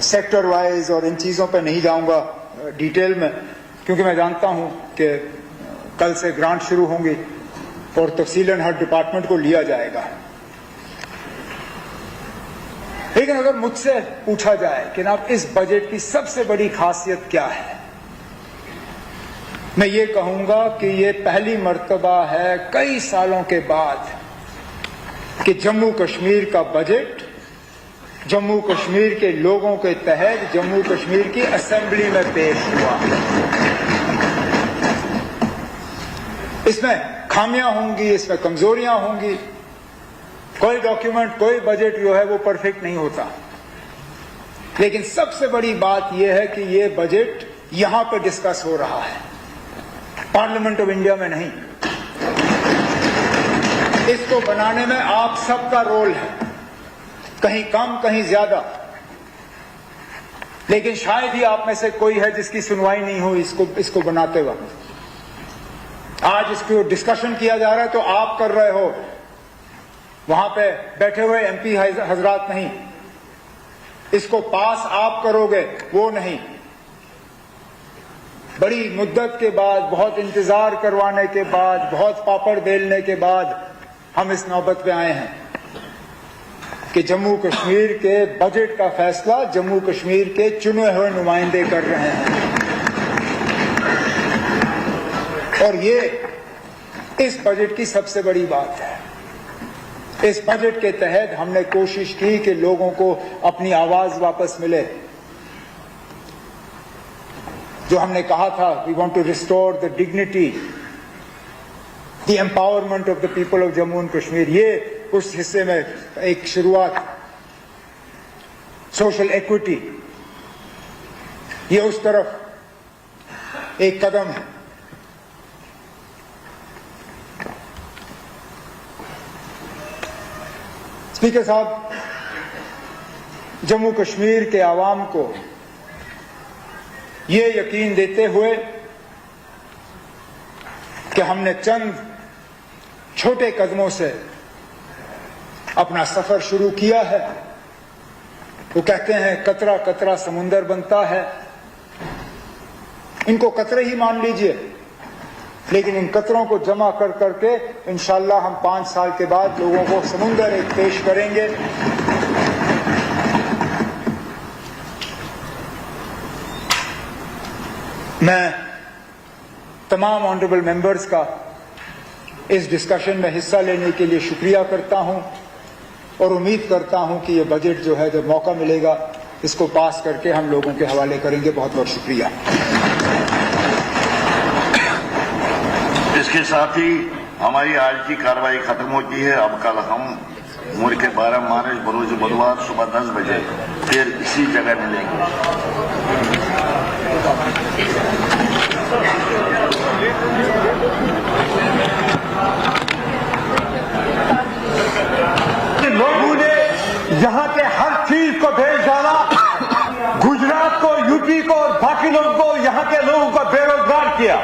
सेक्टर वाइज और इन चीजों पर नहीं जाऊंगा डिटेल में, क्योंकि मैं जानता हूं कि कल से ग्रांट शुरू होंगी और तफसीलन हर डिपार्टमेंट को लिया जाएगा। लेकिन अगर मुझसे पूछा जाए कि ना इस बजट की सबसे बड़ी खासियत क्या है, मैं ये कहूंगा कि ये पहली मर्तबा है कई सालों के बाद कि जम्मू कश्मीर का बजट जम्मू कश्मीर के लोगों के तहत जम्मू कश्मीर की असेंबली में पेश हुआ। इसमें खामियां होंगी, इसमें कमजोरियां होंगी। कोई डॉक्यूमेंट, कोई बजट जो है वो परफेक्ट नहीं होता। लेकिन सबसे बड़ी बात यह है कि ये बजट यहां पर डिस्कस हो रहा है, पार्लियामेंट ऑफ इंडिया में नहीं। इसको बनाने में आप सबका रोल है, कहीं कम कहीं ज्यादा, लेकिन शायद ही आप में से कोई है जिसकी सुनवाई नहीं हुई इसको बनाते वक्त। आज इसको डिस्कशन किया जा रहा है तो आप कर रहे हो, वहां पे बैठे हुए एमपी हजरात नहीं। इसको पास आप करोगे, वो नहीं। बड़ी मुद्दत के बाद, बहुत इंतजार करवाने के बाद, बहुत पापड़ बेलने के बाद हम इस नौबत पे आए हैं कि जम्मू कश्मीर के बजट का फैसला जम्मू कश्मीर के चुने हुए नुमाइंदे कर रहे हैं। और ये इस बजट की सबसे बड़ी बात है। इस बजट के तहत हमने कोशिश की कि लोगों को अपनी आवाज वापस मिले। जो हमने कहा था, we want to restore the dignity, the empowerment of the people of Jammu and Kashmir, ये उस हिस्से में एक शुरुआत। सोशल इक्विटी, ये उस तरफ एक कदम है। स्पीकर साहब, जम्मू कश्मीर के आवाम को ये यकीन देते हुए कि हमने चंद छोटे कदमों से अपना सफर शुरू किया है। वो कहते हैं कतरा कतरा समुंदर बनता है। इनको कतरे ही मान लीजिए, लेकिन इन कतरों को जमा कर करके इंशाअल्लाह हम 5 साल के बाद लोगों को समुंदर एक पेश करेंगे। मैं तमाम ऑनरेबल मेंबर्स का इस डिस्कशन में हिस्सा लेने के लिए शुक्रिया करता हूं और उम्मीद करता हूं कि ये बजट जो है, जब मौका मिलेगा इसको पास करके हम लोगों के हवाले करेंगे। बहुत बहुत शुक्रिया। इसके साथ ही हमारी आज की कार्रवाई खत्म होती है। अब कल हम मुल्क के 12 मार्च बरोज बुधवार सुबह 10 बजे फिर इसी जगह मिलेंगे। लोगों ने यहाँ के हर चीज को भेज डाला, गुजरात को, यूपी को, बाकी लोगों को, यहाँ के लोगों को बेरोजगार किया।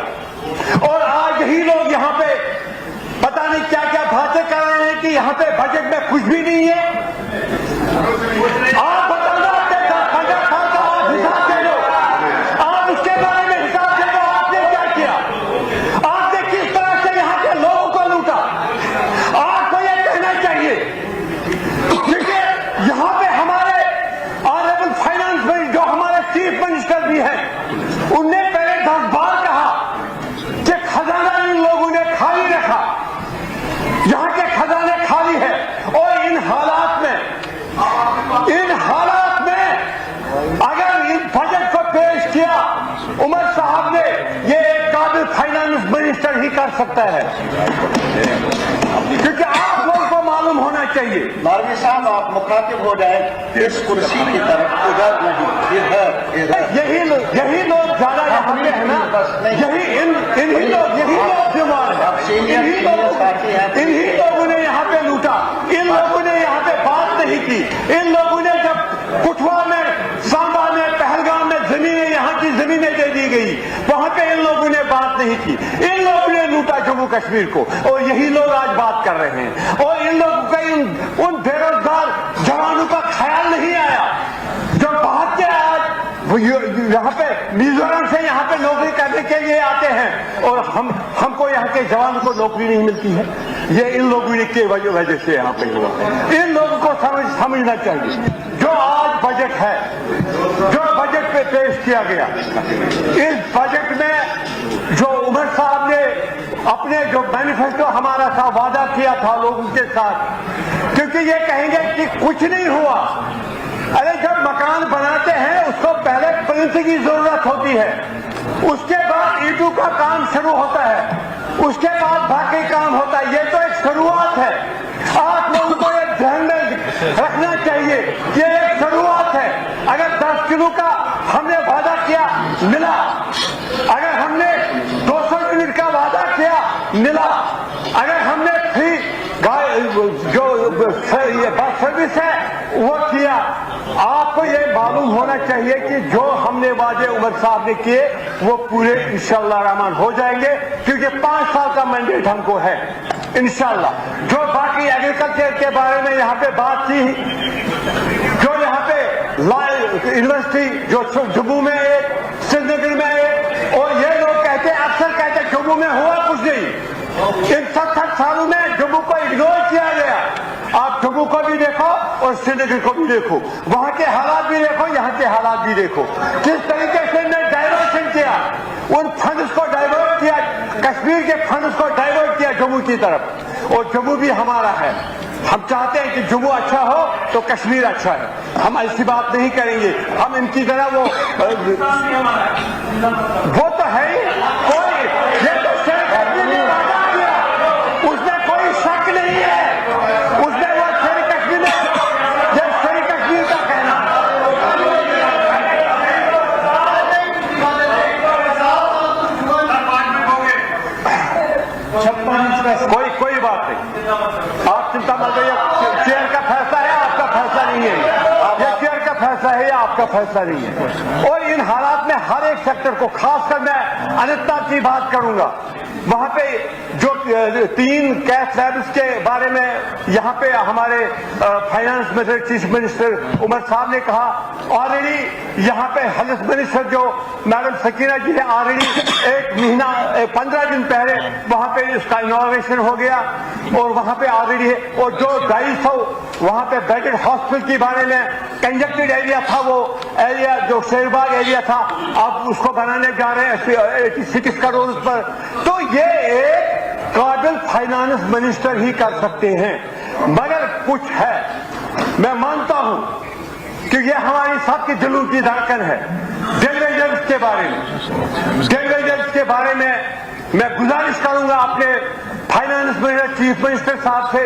और आज यही लोग यहाँ पे पता नहीं क्या क्या बातें कर रहे हैं कि यहाँ पे बजट में कुछ भी नहीं है। आप बताना, आपके 50 साल का आप हिसाब दे दो, आप उसके बारे में हिसाब दे दो, आपने क्या किया, आपने किस तरह से यहाँ के लोगों को लूटा। आपको ये कहना चाहिए, क्योंकि यहाँ पे हमारे ऑनरेबल फाइनेंस मिनिस्टर, जो हमारे चीफ मिनिस्टर भी हैं, उनने पहले 10 बार कहा कि खजाना इन लोगों ने खाली रखा, यहाँ के खजाने खाली है। और इन हालात में अगर इस बजट को पेश किया, उमर साहब ने, ये एक काबिल फाइनेंस मिनिस्टर ही कर सकता है, क्योंकि आप लोगों को मालूम होना चाहिए। मालवी साहब, आप मुखातिब हो जाए इस कुर्सी की तरफ, उधर नहीं, यही लोग ज्यादा यहाँ पे है ना, इन्हीं लोग बीमार हैं, इन्हीं लोगों ने यहाँ पे लूटा, इन लोगों ने यहाँ पे बात नहीं की। इन लोगों ने जब कुठवा में, सांबा में, पहलगाम में जमीनें, यहाँ की जमीनें दे दी गई, वहां पे इन लोगों ने बात नहीं की। इन लोगों ने लूटा जम्मू कश्मीर को, और यही लोग आज बात कर रहे हैं। और इन लोगों का उन बेरोजगार जवानों का ख्याल नहीं आया जो बात के आज यहाँ पे मिजोरम से यहाँ पे नौकरी करने के लिए आते हैं, और हमको यहाँ के जवानों को नौकरी नहीं मिलती है। ये इन लोगों की वजह से यहाँ पे हुआ। इन लोगों को समझना चाहिए। जो आज बजट है, जो बजट पे पेश किया गया, इस बजट में जो उमर साहब ने अपने जो मैनिफेस्टो हमारा था, वादा किया था लोगों के साथ, क्योंकि ये कहेंगे कि कुछ नहीं हुआ। अरे जब मकान बनाते हैं उसको पहले प्रिंट की जरूरत होती है, उसके बाद ईंटों का काम शुरू होता है, उसके बाद बाकी काम होता है। ये तो एक शुरुआत है। आप लोगों को एक ध्यान में रखना चाहिए, ये एक शुरुआत है। अगर 10 किलो का हमने वादा किया, मिला। अगर हमने 200 यूनिट का वादा किया, मिला। अगर हमने फ्री जो ये बस सर्विस है वो किया। आपको ये मालूम होना चाहिए कि जो हमने वादे उमर साहब ने किए वो पूरे इंशाअल्लाह रहमान हो जाएंगे, क्योंकि 5 साल का मैंडेट हमको है इंशाअल्लाह। जो बाकी एग्रीकल्चर के बारे में यहाँ पे बात की, जो यहाँ पे यूनिवर्सिटी जो जम्मू में एक, श्रीनगर में एक, और ये लोग कहते हैं, अक्सर कहते हैं जम्मू में हुआ कुछ नहीं। इन 70 सालों में जम्मू को इग्नोर किया गया। आप जम्मू जम्मू को भी देखो और श्रीनगर को भी देखो, वहां के हालात भी देखो, यहाँ के हालात भी देखो, किस तरीके से ने डाइवर्शन किया, उन फंड्स को डाइवर्ट किया, कश्मीर के फंड्स को डाइवर्ट किया जम्मू की तरफ। और जम्मू भी हमारा है, हम चाहते हैं कि जम्मू अच्छा हो तो कश्मीर अच्छा है, हम ऐसी बात नहीं करेंगे, हम इनकी तरह वो तो है ही, कोई ये तो शेर कश्मीर ने वादा किया, उसमें कोई शक नहीं है, उसने वो शेर कश्मीर ने, ये शेर कश्मीर का कहना। कोई बात नहीं, आप चिंता मत करिए, चेयर का फैसला है, आपका फैसला नहीं है, ये चेयर का फैसला है या आपका फैसला नहीं है। और इन हालात में हर एक सेक्टर को, खासकर मैं अनंतनाग की बात करूंगा, वहां पे जो 3 कैश लैब्स के बारे में यहाँ पे हमारे finance minister, chief minister Omar साहब ने कहा, ऑलरेडी यहाँ पे हेल्थ मिनिस्टर जो मैडम सकीना जी है, ऑलरेडी 1 महीना 15 दिन पहले वहां पे इसका इनॉग्रेशन हो गया और वहां पे ऑलरेडी है। और जो 250 वहां पे बेडेड हॉस्पिटल के बारे में कंजेक्टेड एरिया था, वो एरिया जो शेरबाग एरिया था, अब उसको बनाने जा रहे हैं 86 करोड़ पर। तो ये एक काबिल फाइनेंस मिनिस्टर ही कर सकते हैं, मगर कुछ है, मैं मानता हूं कि ये हमारी सबके दिलों की धड़कन है। डेलीवेजर्स के बारे में मैं गुजारिश करूंगा अपने फाइनेंस मिनिस्टर, चीफ मिनिस्टर साहब से,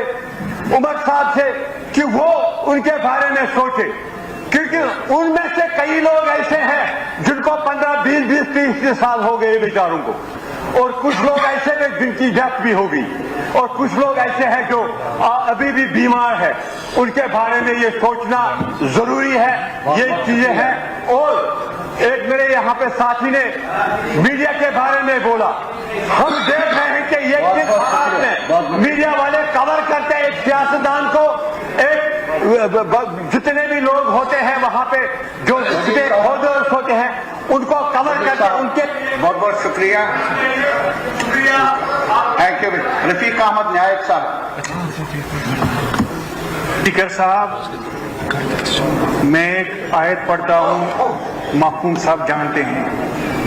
उमर साहब से, कि वो उनके बारे में सोचे, क्योंकि उनमें से कई लोग ऐसे हैं जिनको 15, 20, 30 साल हो गए बेचारों को, और कुछ लोग ऐसे हैं जिनकी डेथ भी हो गई, और कुछ लोग ऐसे हैं जो अभी भी बीमार है, उनके बारे में ये सोचना जरूरी है। ये चीजें हैं। और एक मेरे यहाँ पे साथी ने मीडिया के बारे में बोला, हम देख रहे हैं कि ये किस हालात में मीडिया वाले कवर करते हैं एक सियासतदान को, एक जितने भी लोग होते हैं वहां पे जो स्टेक होल्डर्स होते हैं उनको कवर करते हैं। उनके बहुत बहुत शुक्रिया, थैंक यू। रफीक अहमद नायक साहब। स्पीकर साहब, मैं एक आयत पढ़ता हूँ, महफूम साहब जानते हैं,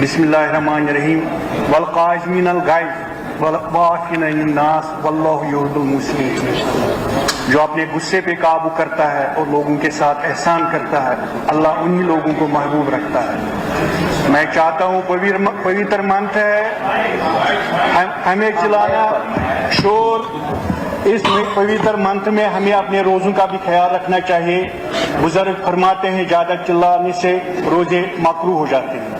बिस्मिल्लाहिर्रहमानिर्रहीम, वल काज़िमीनल गैज़ वल आफ़ीना अन्नास वल्लाहु युहिब्बुल मुहसिनीन। जो अपने गुस्से पे काबू करता है और लोगों के साथ एहसान करता है, अल्लाह उन्हीं लोगों को महबूब रखता है। मैं चाहता हूँ, पवित्र मंथ है, हमें चिल्लाना शोर, इस पवित्र मंथ में हमें अपने रोजों का भी ख्याल रखना चाहिए। बुजुर्ग फरमाते हैं ज्यादा चिल्लाने से रोजे मकरूह हो जाते हैं।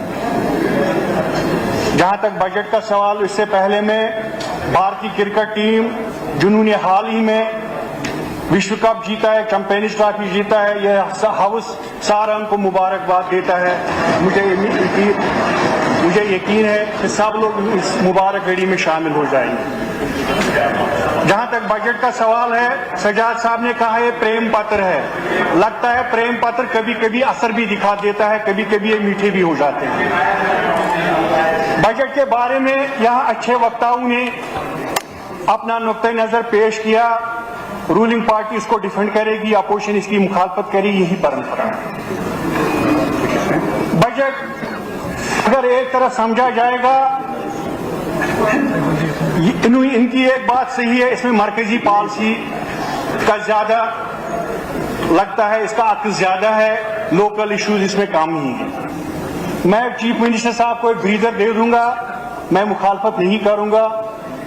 जहां तक बजट का सवाल, इससे पहले मैं भारतीय क्रिकेट टीम जिन्होंने हाल ही में विश्व कप जीता है, चैंपियंस ट्रॉफी जीता है, यह हाउस सारा उनको मुबारकबाद देता है। मुझे यकीन है कि सब लोग इस मुबारक घड़ी में शामिल हो जाएंगे। जहां तक बजट का सवाल है, सजाद साहब ने कहा है प्रेम पत्र है, लगता है प्रेम पत्र कभी कभी असर भी दिखा देता है, कभी कभी ये मीठे भी हो जाते हैं। बजट के बारे में यहाँ अच्छे वक्ताओं ने अपना नुक्ता नजर पेश किया। रूलिंग पार्टी इसको डिफेंड करेगी, अपोजिशन इसकी मुखालफत करेगी, यही परंपरा है। बजट अगर एक तरह समझा जाएगा, इनकी एक बात सही है, इसमें मरकजी पॉलिसी का ज्यादा लगता है, इसका अक्स ज्यादा है, लोकल इश्यूज इसमें कम ही है। मैं चीफ मिनिस्टर साहब को एक ब्रीदर दे दूंगा, मैं मुखालफत नहीं करूंगा,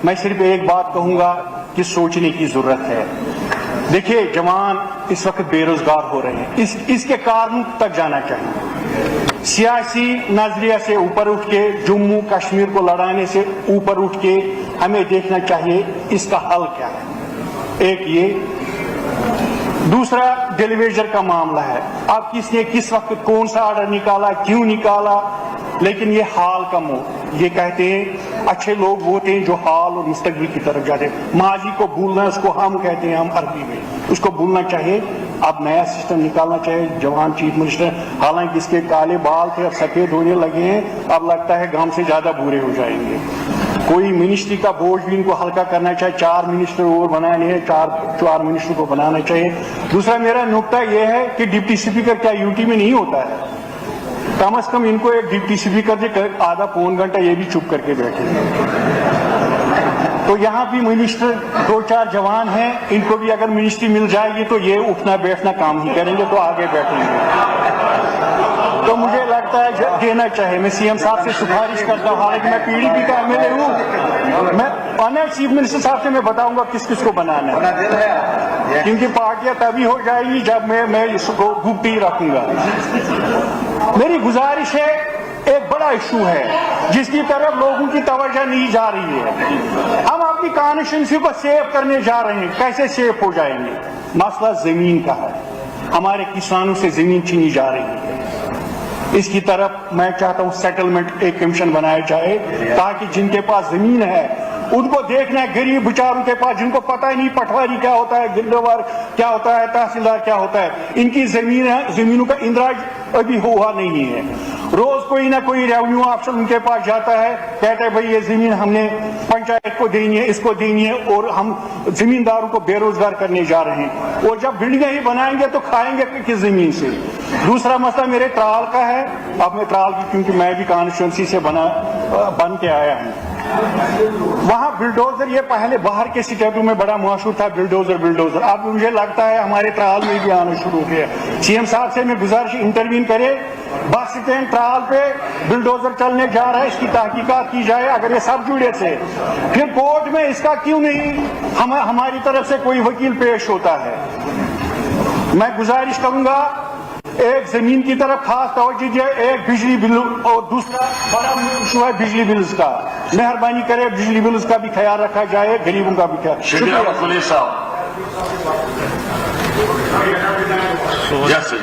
मैं सिर्फ एक बात कहूंगा कि सोचने की जरूरत है। देखिए, जवान इस वक्त बेरोजगार हो रहे हैं, इसके कारण तक जाना चाहिए। सियासी नजरिया से ऊपर उठ के, जम्मू कश्मीर को लड़ाने से ऊपर उठ के हमें देखना चाहिए इसका हल क्या है। एक ये, दूसरा डेलीवेजर का मामला है। अब किसने किस वक्त कौन सा ऑर्डर निकाला, क्यों निकाला, लेकिन ये हाल का मोड़। ये कहते हैं अच्छे लोग वो होते हैं जो हाल और मुस्तकबिल की तरफ जाते हैं। माजी को भूलना, उसको हम कहते हैं, हम अरबी में उसको भूलना चाहिए। अब नया सिस्टम निकालना चाहिए। जवान चीफ मिनिस्टर, हालांकि इसके काले बाल थे, अब सफेद होने लगे हैं, अब लगता है गांव से ज्यादा बुरे हो जाएंगे। कोई मिनिस्ट्री का बोझ भी इनको हल्का करना चाहिए। 4 मिनिस्टर और बनाने हैं, चार मिनिस्टर को बनाना चाहिए। दूसरा मेरा नुक्ता यह है कि डिप्टी स्पीकर क्या यूटी में नहीं होता है? कम से कम इनको एक डिप्टी स्पीकर से आधा पौन घंटा ये भी चुप करके बैठे। तो यहाँ भी मिनिस्टर 2-4 जवान हैं, इनको भी अगर मिनिस्ट्री मिल जाएगी तो ये उठना बैठना काम ही करेंगे, तो आगे बैठेंगे। तो मुझे लगता है देना चाहिए। मैं सीएम साहब से सिफारिश करता हूँ, हालांकि मैं पीडीपी का एमएलए हूँ, मैं ऑनर चीफ मिनिस्टर साहब से मैं बताऊंगा किस किस को बनाना है, क्योंकि पार्टियां तभी हो जाएगी जब मैं इसको गुप्त ही रखूंगा। मेरी गुजारिश है, एक बड़ा इशू है जिसकी तरफ लोगों की तवज्जो नहीं जा रही है। हम अपनी कॉन्स्टिट्यूंसी को सेव करने जा रहे हैं, कैसे सेव हो जाएंगे? मसला जमीन का है, हमारे किसानों से जमीन छीनी जा रही है। इसकी तरफ मैं चाहता हूं सेटलमेंट एक कमीशन बनाया जाए, ताकि जिनके पास जमीन है उनको देखना है, गरीब बेचारों के पास जिनको पता ही नहीं पटवारी क्या होता है, गिरदावर क्या होता है, तहसीलदार क्या होता है, इनकी जमीनों का इंदिराज अभी हुआ नहीं है। रोज कोई ना कोई रेवेन्यू ऑफिसर उनके पास जाता है, कहता है भाई ये जमीन हमने पंचायत को देनी है, इसको देनी है, और हम जमींदारों को बेरोजगार करने जा रहे हैं। और जब बिल्डिंग ही बनाएंगे तो खाएंगे किस जमीन से? दूसरा मसला मेरे ट्राल का है। अब मैं ट्राल की, क्योंकि मैं भी कॉन्स्टिट्यूंसी से बन के आया हूँ, वहां बिल्डोजर, ये पहले बाहर के स्टेटों में बड़ा मशहूर था बिल्डोजर। अब मुझे लगता है हमारे ट्रायल में भी आना शुरू हो गया। सीएम साहब से मैं गुजारिश इंटरवीन करे, बस स्टैंड ट्रायल पे बिल्डोजर चलने जा रहा है, इसकी तहकीकात की जाए। अगर ये सब जुड़े थे, फिर कोर्ट में इसका क्यों नहीं हमारी तरफ से कोई वकील पेश होता है? मैं गुजारिश करूंगा, एक जमीन की तरफ खास तवज्जो दीजिए, एक बिजली बिल, और दूसरा बड़ा इशू है बिजली बिल्स का। मेहरबानी करे बिजली बिल्स का भी ख्याल रखा जाए, गरीबों का भी ख्याल। शुक्रिया पुलिस साहब।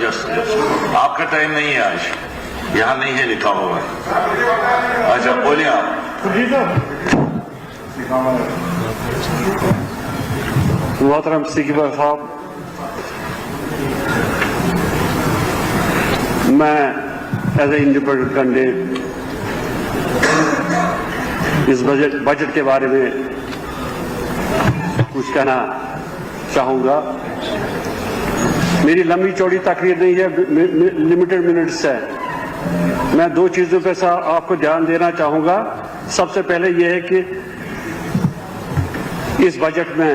जस्ट आपका टाइम नहीं है आज, यहाँ नहीं है लिखा होगा। अच्छा बोलिए आप। मोहतरम स्पीकर साहब, मैं एज ए इंडिपेंडेंट कैंडिडेट इस बजट के बारे में कुछ कहना चाहूंगा। मेरी लंबी चौड़ी तकरीर नहीं है, लिमिटेड मिनट्स है। मैं 2 चीजों पे आपको ध्यान देना चाहूंगा। सबसे पहले यह है कि इस बजट में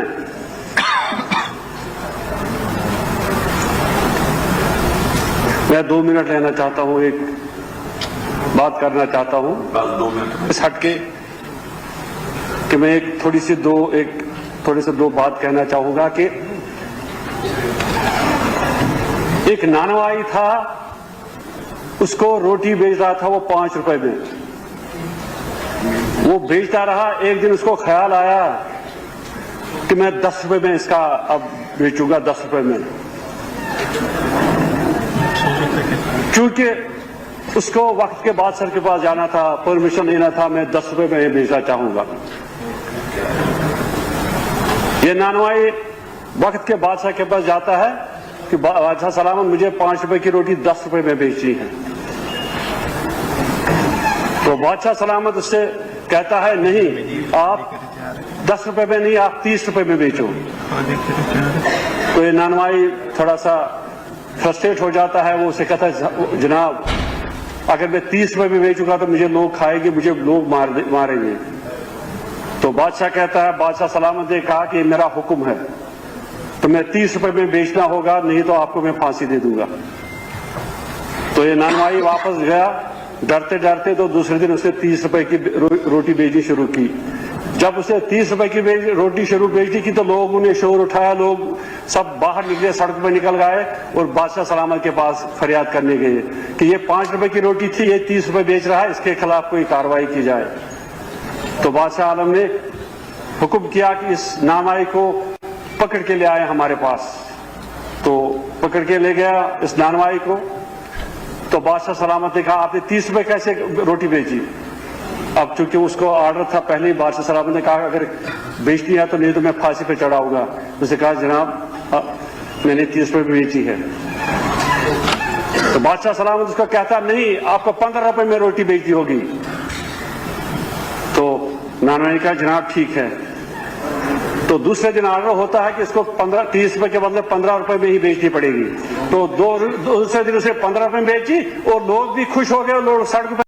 मैं 2 मिनट लेना चाहता हूं, एक बात करना चाहता हूं। बस 2 मिनट इस हटके कि मैं थोड़ी सी दो बात कहना चाहूंगा कि एक नानवाई था, उसको रोटी बेच रहा था वो 5 रुपए में। वो बेचता रहा, एक दिन उसको ख्याल आया कि मैं 10 रुपए में इसका अब बेचूंगा, 10 रुपए में, क्योंकि उसको वक्त के बादशाह के पास जाना था, परमिशन लेना था, मैं 10 रुपए में बेचना चाहूंगा। ये नानवाई वक्त के बादशाह के पास जाता है कि बादशाह सलामत मुझे 5 रुपए की रोटी 10 रुपए में बेचनी है। तो बादशाह सलामत उससे कहता है नहीं, आप 10 रुपए में नहीं, आप 30 रुपए में बेचो। तो ये नानवाई थोड़ा सा फ्रस्ट्रेट हो जाता है। वो उसे कहता है जनाब, अगर मैं 30 रुपए में बेचूंगा तो मुझे लोग खाएंगे, मुझे लोग मारेंगे। तो बादशाह कहता है, बादशाह सलामत ने कहा कि मेरा हुक्म है, तो मैं 30 रुपए में बेचना होगा, नहीं तो आपको मैं फांसी दे दूंगा। तो ये नानवाई वापस गया डरते डरते। तो दूसरे दिन उसने 30 रुपए की रोटी बेचनी शुरू की। जब उसे 30 रुपए की रोटी शुरू बेचनी की तो लोगों ने शोर उठाया, लोग सब बाहर निकले, सड़क पर निकल गए और बादशाह सलामत के पास फरियाद करने गए कि ये 5 रुपए की रोटी थी, ये 30 रुपए बेच रहा है, इसके खिलाफ कोई कार्रवाई की जाए। तो बादशाह आलम ने हुक्म किया कि इस नानवाई को पकड़ के ले आए हमारे पास। तो पकड़ के ले गया इस नानवाई को। तो बादशाह सलामत ने कहा, आपने 30 रुपए कैसे रोटी बेची? अब चूंकि उसको ऑर्डर था पहले ही, बादशाह सलामत ने कहा अगर बेचनी है तो नहीं तो मैं फांसी पे चढ़ाऊंगा। उसने कहा जनाब मैंने 30 रुपए बेची है। तो बादशाह सलामत उसको कहता नहीं, आपको 15 रुपए में रोटी बेचनी होगी। तो नानवाई का जनाब ठीक है, तो दूसरे दिन ऑर्डर होता है कि इसको 30 रुपए के बदले 15 रुपए में ही बेचनी पड़ेगी, तो दूसरे दिन उसे 15 रुपए में बेची और लोग भी खुश हो गए और लोग सड़क पर